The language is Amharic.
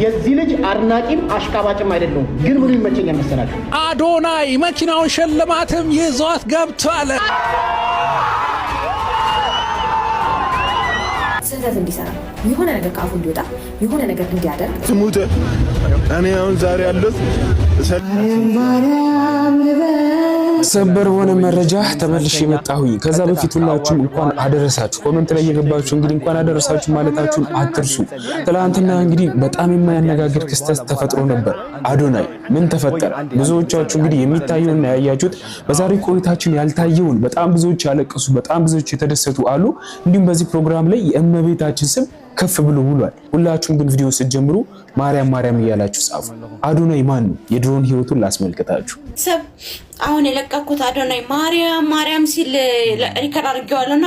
የዚህ ልጅ አድናቂም አሽቃባጭም አይደለም ግን ምን ይመቸኛል መሰላችሁ አዶናይ መኪናውን ሸለማትም ይዟት ገብቷል ስህተት እንዲሰራ የሆነ ነገር ካፉ እንዲወጣ የሆነ ነገር እንዲያደርግ ስሙት እኔ አሁን ዛሬ ያለው ሰበር ሆነ መረጃ ተመልሼ መጣሁኝ ከዛ በፊት ሁላችሁም እንኳን አደረሳችሁ ኮሜንት ላይ የገባችሁ እንግዲህ እንኳን አደረሳችሁ ማለታችሁን አትርሱ ትላንትና እንግዲህ በጣም የማያነጋግር ክስተት ተፈጥሮ ነበር አዶናይ ምን ተፈጠረ ብዙዎቻችሁ እንግዲህ የሚታየውና ያያችሁት በዛሬ ቆይታችን ያልታየውን በጣም ብዙዎች ያለቀሱ በጣም ብዙዎች የተደሰቱ አሉ እንዲሁም በዚህ ፕሮግራም ላይ የእመቤታችን ስም ከፍ ብሎ ውሏል ሁላችሁም ግን ቪዲዮ ስትጀምሩ ማርያም ማርያም እያላችሁ ጻፉ አዶናይ ማን ነው የድሮን ህይወቱን ላስመልከታችሁ ሰብ አሁን የለቀኩት አዶናይ ማርያም ማርያም ሲል ሪከርድ አድርጌዋለሁና